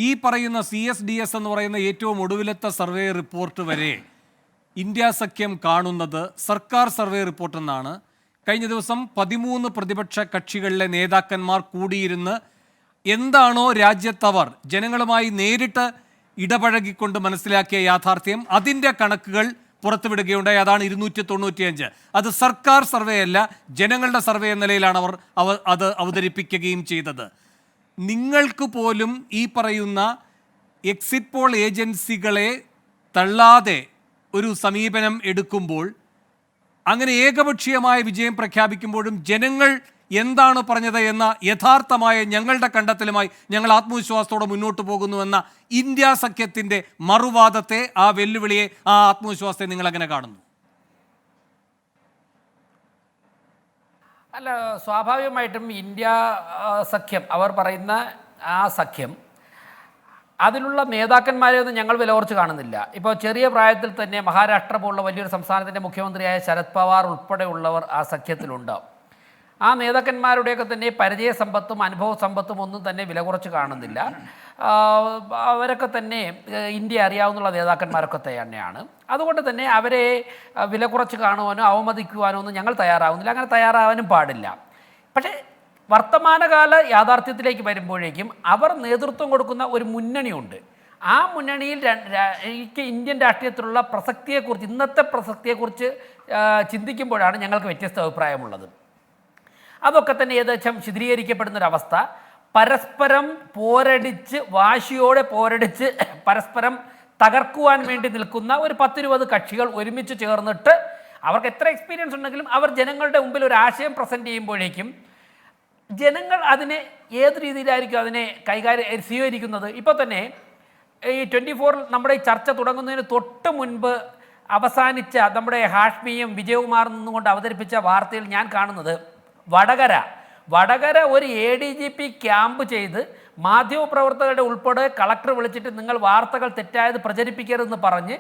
ഈ പറയുന്ന CSDS എന്ന് പറയുന്ന ഏറ്റവും ഒടുവിലത്തെ സർവേ റിപ്പോർട്ട് വരെ ഇന്ത്യ സഖ്യം കാണുന്നത് സർക്കാർ സർവേ റിപ്പോർട്ട് എന്നാണ്. കഴിഞ്ഞ ദിവസം 13 പ്രതിപക്ഷ കക്ഷികളിലെ നേതാക്കന്മാർ കൂടിയിരുന്ന് എന്താണോ രാജ്യത്തവർ ജനങ്ങളുമായി നേരിട്ട് ഇടപഴകിക്കൊണ്ട് മനസ്സിലാക്കിയ യാഥാർത്ഥ്യം അതിൻ്റെ കണക്കുകൾ പുറത്തുവിടുകയുണ്ടായി. അതാണ് 295. അത് സർക്കാർ സർവേ അല്ല, ജനങ്ങളുടെ സർവേ എന്ന നിലയിലാണ് അവർ അത് അവതരിപ്പിക്കുകയും ചെയ്തത്. നിങ്ങൾക്ക് പോലും ഈ പറയുന്ന എക്സിറ്റ് പോൾ ഏജൻസികളെ തള്ളാതെ ഒരു സമീപനം എടുക്കുമ്പോൾ, അങ്ങനെ ഏകപക്ഷീയമായ വിജയം പ്രഖ്യാപിക്കുമ്പോഴും ജനങ്ങൾ എന്താണ് പറഞ്ഞത് എന്ന യഥാർത്ഥമായ ഞങ്ങളുടെ കണ്ടെത്തലുമായി ഞങ്ങൾ ആത്മവിശ്വാസത്തോടെ മുന്നോട്ട് പോകുന്നുവെന്ന ഇന്ത്യ സഖ്യത്തിൻ്റെ മറുവാദത്തെ, ആ വെല്ലുവിളിയെ, ആ ആത്മവിശ്വാസത്തെ നിങ്ങൾ എങ്ങനെ കാണുന്നു? അല്ല, സ്വാഭാവികമായിട്ടും ഇന്ത്യ സഖ്യം, അവർ പറയുന്ന ആ സഖ്യം, അതിലുള്ള നേതാക്കന്മാരെയൊന്നും ഞങ്ങൾ വില കുറച്ച് കാണുന്നില്ല. ഇപ്പോൾ ചെറിയ പ്രായത്തിൽ തന്നെ മഹാരാഷ്ട്ര പോലുള്ള വലിയൊരു സംസ്ഥാനത്തിൻ്റെ മുഖ്യമന്ത്രിയായ ശരത് പവാർ ഉൾപ്പെടെയുള്ളവർ ആ സഖ്യത്തിലുണ്ട്. ആ നേതാക്കന്മാരുടെയൊക്കെ തന്നെ പരിചയ സമ്പത്തും അനുഭവ സമ്പത്തും ഒന്നും തന്നെ വില കുറച്ച് കാണുന്നില്ല. അവരൊക്കെ തന്നെ ഇന്ത്യ അറിയാവുന്ന നേതാക്കന്മാരൊക്കെ തന്നെയാണ്. അതുകൊണ്ട് തന്നെ അവരെ വില കുറച്ച് കാണുവാനോ അവമതിക്കുവാനോ ഒന്നും ഞങ്ങൾ തയ്യാറാവുന്നില്ല. അങ്ങനെ തയ്യാറാവാനും പാടില്ല. പക്ഷേ വർത്തമാനകാല യാഥാർത്ഥ്യത്തിലേക്ക് വരുമ്പോഴേക്കും അവർ നേതൃത്വം കൊടുക്കുന്ന ഒരു മുന്നണിയുണ്ട്. ആ മുന്നണിയിൽ എനിക്ക് ഇന്ത്യൻ രാഷ്ട്രീയത്തിലുള്ള പ്രസക്തിയെക്കുറിച്ച്, ഇന്നത്തെ പ്രസക്തിയെക്കുറിച്ച് ചിന്തിക്കുമ്പോഴാണ് ഞങ്ങൾക്ക് വ്യത്യസ്ത അഭിപ്രായമുള്ളത്. അതൊക്കെ തന്നെ ഏകദേശം ശിഥിലീകരിക്കപ്പെടുന്നൊരവസ്ഥ, പരസ്പരം പോരടിച്ച്, വാശിയോടെ പോരടിച്ച് പരസ്പരം തകർക്കുവാൻ വേണ്ടി നിൽക്കുന്ന ഒരു 10-20 കക്ഷികൾ ഒരുമിച്ച് ചേർന്നിട്ട്, അവർക്ക് എത്ര എക്സ്പീരിയൻസ് ഉണ്ടെങ്കിലും അവർ ജനങ്ങളുടെ മുമ്പിൽ ഒരു ആശയം പ്രസൻറ്റ് ചെയ്യുമ്പോഴേക്കും ജനങ്ങൾ അതിനെ ഏത് രീതിയിലായിരിക്കും അതിനെ സ്വീകരിക്കുന്നത്. ഇപ്പോൾ തന്നെ ഈ 24 നമ്മുടെ ഈ ചർച്ച തുടങ്ങുന്നതിന് തൊട്ട് മുൻപ് അവസാനിച്ച നമ്മുടെ ഹാഷ്മിയും വിജയകുമാറും നിന്നുകൊണ്ട് അവതരിപ്പിച്ച വാർത്തയിൽ ഞാൻ കാണുന്നത്, വടകര ഒരു ADGP ക്യാമ്പ് ചെയ്ത് മാധ്യമപ്രവർത്തകരുടെ ഉൾപ്പെടെ കളക്ടർ വിളിച്ചിട്ട് നിങ്ങൾ വാർത്തകൾ തെറ്റായത് പ്രചരിപ്പിക്കരുതെന്ന് പറഞ്ഞ്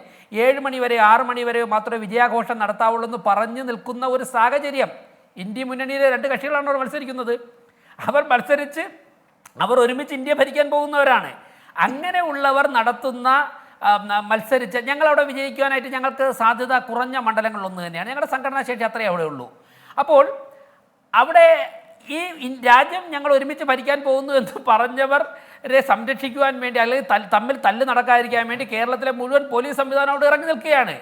7 മണി വരെ 6 മണി വരെ മാത്രമേ വിജയാഘോഷം നടത്താവുള്ളൂ എന്ന് പറഞ്ഞു നിൽക്കുന്ന ഒരു സാഹചര്യം. ഇന്ത്യ മുന്നണിയിലെ 2 കക്ഷികളാണ് അവർ മത്സരിക്കുന്നത്. അവർ ഒരുമിച്ച് ഇന്ത്യ ഭരിക്കാൻ പോകുന്നവരാണ്. അങ്ങനെയുള്ളവർ നടത്തുന്ന മത്സരിച്ച് ഞങ്ങളവിടെ വിജയിക്കുവാനായിട്ട് ഞങ്ങൾക്ക് സാധ്യത കുറഞ്ഞ മണ്ഡലങ്ങളിലൊന്നു തന്നെയാണ്. ഞങ്ങളുടെ സംഘടനാ ശേഷി അത്രയേ അവിടെ ഉള്ളൂ. അപ്പോൾ അവിടെ ഈ രാജ്യം ഞങ്ങൾ ഒരുമിച്ച് ഭരിക്കാൻ പോകുന്നു എന്ന് പറഞ്ഞവരെ സംരക്ഷിക്കുവാൻ വേണ്ടി, അല്ലെങ്കിൽ തമ്മിൽ തല്ല് നടക്കാതിരിക്കാൻ വേണ്ടി കേരളത്തിലെ മുഴുവൻ പോലീസ് സംവിധാനം അവിടെ ഇറങ്ങി നിൽക്കുകയാണ്.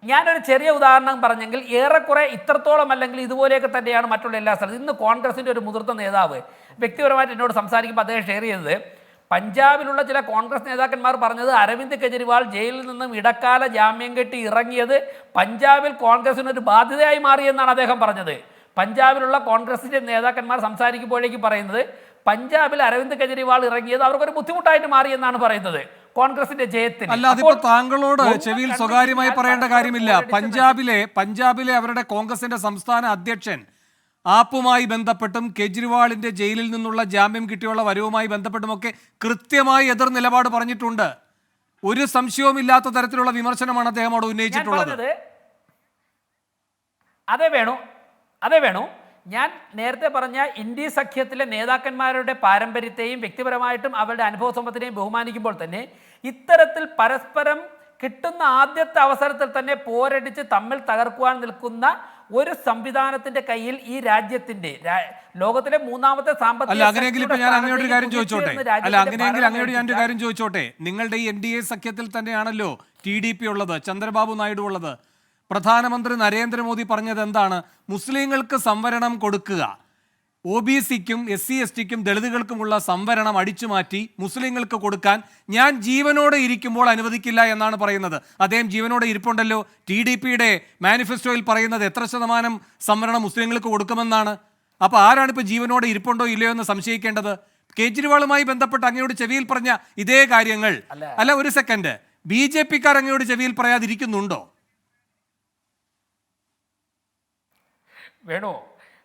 ഞാനൊരു ചെറിയ ഉദാഹരണം പറഞ്ഞെങ്കിൽ ഏറെക്കുറെ ഇത്രത്തോളം അല്ലെങ്കിൽ ഇതുപോലെയൊക്കെ തന്നെയാണ് മറ്റുള്ള എല്ലാ സ്ഥലത്തും. ഇന്ന് കോൺഗ്രസിൻ്റെ ഒരു മുതിർന്ന നേതാവ് വ്യക്തിപരമായിട്ട് എന്നോട് സംസാരിക്കുമ്പോൾ അദ്ദേഹം ഷെയർ ചെയ്തത്, പഞ്ചാബിലുള്ള ചില കോൺഗ്രസ് നേതാക്കന്മാർ പറഞ്ഞത് അരവിന്ദ് കെജ്രിവാൾ ജയിലിൽ നിന്നും ഇടക്കാല ജാമ്യം കെട്ടി ഇറങ്ങിയത് പഞ്ചാബിൽ കോൺഗ്രസിനൊരു ബാധ്യതയായി മാറിയെന്നാണ് അദ്ദേഹം പറഞ്ഞത്. പഞ്ചാബിലുള്ള കോൺഗ്രസിൻ്റെ നേതാക്കന്മാർ സംസാരിക്കുമ്പോഴേക്ക് പറയുന്നത്, പഞ്ചാബിൽ അരവിന്ദ് കെജ്രിവാൾ ഇറങ്ങിയത് അവർക്കൊരു ബുദ്ധിമുട്ടായിട്ട് മാറിയെന്നാണ് പറയുന്നത് കോൺഗ്രസിന്റെ ജയത്തിന്. അല്ല, അതിപ്പോ താങ്കളോട് ചെവിയിൽ സ്വകാര്യമായി പറയേണ്ട കാര്യമില്ല. പഞ്ചാബിലെ അവരുടെ കോൺഗ്രസിന്റെ സംസ്ഥാന അധ്യക്ഷൻ ആപ്പുമായി ബന്ധപ്പെട്ടും കെജ്രിവാളിന്റെ ജയിലിൽ നിന്നുള്ള ജാമ്യം കിട്ടിയുള്ള വരവുമായി ബന്ധപ്പെട്ടുമൊക്കെ കൃത്യമായി എതിർ നിലപാട് പറഞ്ഞിട്ടുണ്ട്. ഒരു സംശയവുമില്ലാത്ത തരത്തിലുള്ള വിമർശനമാണ് അദ്ദേഹം അവിടെ ഉന്നയിച്ചിട്ടുള്ളത്. അതെ വേണു, ഞാൻ നേരത്തെ പറഞ്ഞ ഇന്ത്യ സഖ്യത്തിലെ നേതാക്കന്മാരുടെ പാരമ്പര്യത്തെയും വ്യക്തിപരമായിട്ടും അവരുടെ അനുഭവ സമ്പത്തിനെയും ബഹുമാനിക്കുമ്പോൾ തന്നെ ഇത്തരത്തിൽ പരസ്പരം കിട്ടുന്ന ആദ്യത്തെ അവസരത്തിൽ തന്നെ പോരടിച്ച് തമ്മിൽ തകർക്കുവാൻ നിൽക്കുന്ന ഒരു സംവിധാനത്തിന്റെ കയ്യിൽ ഈ രാജ്യത്തിന്റെ, ലോകത്തിലെ 3ാമത്തെ സാമ്പത്തിക, കാര്യം ചോദിച്ചോട്ടെ, നിങ്ങളുടെ ഈ NDA സഖ്യത്തിൽ തന്നെയാണല്ലോ TDP ഉള്ളത്, ചന്ദ്രബാബു നായിഡു ഉള്ളത്. പ്രധാനമന്ത്രി നരേന്ദ്രമോദി പറഞ്ഞത് എന്താണ്? മുസ്ലിങ്ങൾക്ക് സംവരണം കൊടുക്കുക, OBCക്കും SC/STക്കും ദളിതുകൾക്കുമുള്ള സംവരണം അടിച്ചുമാറ്റി മുസ്ലിങ്ങൾക്ക് കൊടുക്കാൻ ഞാൻ ജീവനോടെ ഇരിക്കുമ്പോൾ അനുവദിക്കില്ല എന്നാണ് പറയുന്നത്. അദ്ദേഹം ജീവനോടെ ഇരിപ്പുണ്ടല്ലോ. TDPയുടെ മാനിഫെസ്റ്റോയിൽ പറയുന്നത് എത്ര ശതമാനം സംവരണം മുസ്ലിങ്ങൾക്ക് കൊടുക്കുമെന്നാണ്. അപ്പോൾ ആരാണിപ്പോൾ ജീവനോടെ ഇരിപ്പുണ്ടോ ഇല്ലയോ എന്ന് സംശയിക്കേണ്ടത്? കേജ്രിവാളുമായി ബന്ധപ്പെട്ട് അങ്ങയോട് ചെവിയിൽ പറഞ്ഞ ഇതേ കാര്യങ്ങൾ അല്ല, ഒരു സെക്കൻഡ്, BJPക്കാർ അങ്ങയോട് ചെവിയിൽ പറയാതിരിക്കുന്നുണ്ടോ? വേണു,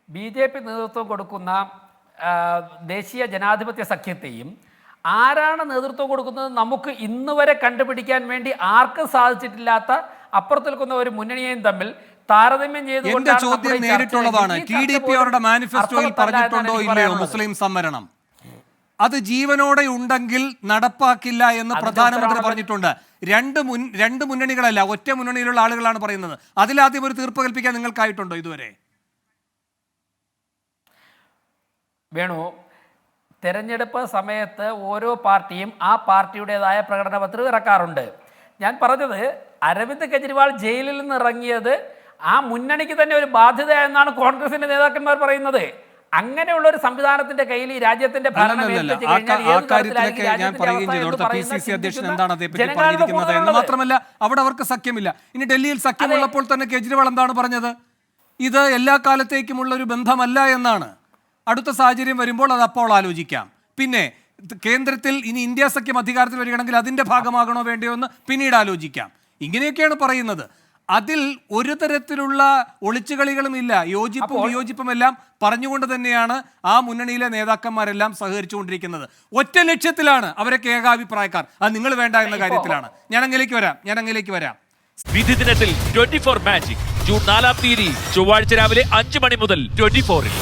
BJP നേതൃത്വം കൊടുക്കുന്ന ദേശീയ ജനാധിപത്യ സഖ്യത്തെയും ആരാണ് നേതൃത്വം കൊടുക്കുന്നത് നമുക്ക് ഇന്ന് വരെ കണ്ടുപിടിക്കാൻ വേണ്ടി ആർക്കും സാധിച്ചിട്ടില്ലാത്ത അപ്പുറത്ത് നിൽക്കുന്ന ഒരു മുന്നണിയെയും തമ്മിൽ താരതമ്യം ചെയ്തുകൊണ്ടാണ്. TDP അവരുടെ മാനിഫെസ്റ്റോയിൽ പറഞ്ഞിട്ടുണ്ടോ ഇല്ലയോ മുസ്ലിം സംവരണം? അത് ജീവനോടെ ഉണ്ടെങ്കിൽ നടപ്പാക്കില്ല എന്ന് പ്രധാനമന്ത്രി പറഞ്ഞിട്ടുണ്ട്. രണ്ട് മുന്നണികളല്ല, ഒറ്റ മുന്നണിയിലുള്ള ആളുകളാണ് പറയുന്നത്. അതിലാദ്യം ഒരു തീർപ്പ് കൽപ്പിക്കാൻ നിങ്ങൾക്കായിട്ടുണ്ടോ ഇതുവരെ? വേണു, തെരഞ്ഞെടുപ്പ് സമയത്ത് ഓരോ പാർട്ടിയും ആ പാർട്ടിയുടേതായ പ്രകടന പത്രിക ഇറക്കാറുണ്ട്. ഞാൻ പറഞ്ഞത് അരവിന്ദ് കെജ്രിവാൾ ജയിലിൽ നിന്ന് ഇറങ്ങിയത് ആ മുന്നണിക്ക് തന്നെ ഒരു ബാധ്യത എന്നാണ് കോൺഗ്രസിന്റെ നേതാക്കന്മാർ പറയുന്നത്. അങ്ങനെയുള്ള ഒരു സംവിധാനത്തിന്റെ കയ്യിൽ ഈ രാജ്യത്തിന്റെ ഭരണം ഏൽപ്പിച്ചു കഴിഞ്ഞാൽ ഏത് തരത്തിലായിരിക്കും രാജ്യത്തിന്റെ അവസ്ഥ എന്ന് പറയുന്നത് എന്ന് മാത്രമല്ല, അവിടെ അവർക്ക് സഖ്യമില്ല. ഇനി ഡൽഹിയിൽ സഖ്യമുള്ളപ്പോൾ തന്നെ കെജ്രിവാൾ എന്താണ് പറഞ്ഞത്? ഇത് എല്ലാ കാലത്തേക്കുമുള്ള ഒരു ബന്ധമല്ല എന്നാണ്. അടുത്ത സാഹചര്യം വരുമ്പോൾ അത് അപ്പോൾ ആലോചിക്കാം. പിന്നെ കേന്ദ്രത്തിൽ ഇനി ഇന്ത്യ സഖ്യം അധികാരത്തിൽ വരികയാണെങ്കിൽ അതിന്റെ ഭാഗമാകണോ വേണ്ടയോ എന്ന് പിന്നീട് ആലോചിക്കാം. ഇങ്ങനെയൊക്കെയാണ് പറയുന്നത്. അതിൽ ഒരു തരത്തിലുള്ള ഒളിച്ചുകളികളും ഇല്ല. യോജിപ്പും വിയോജിപ്പും എല്ലാം പറഞ്ഞുകൊണ്ട് തന്നെയാണ് ആ മുന്നണിയിലെ നേതാക്കന്മാരെല്ലാം സഹകരിച്ചുകൊണ്ടിരിക്കുന്നത്. ഒറ്റ ലക്ഷ്യത്തിലാണ് അവരൊക്കെ ഏകാഭിപ്രായക്കാർ. അത് നിങ്ങൾ വേണ്ട എന്ന കാര്യത്തിലാണ്. ഞാൻ അങ്ങേലേക്ക് വരാം. വിധി ദിനത്തിൽ 24 മാജിക് ജൂൺ 4 ചൊവ്വാഴ്ച രാവിലെ 5 മണി മുതൽ 24-ൽ.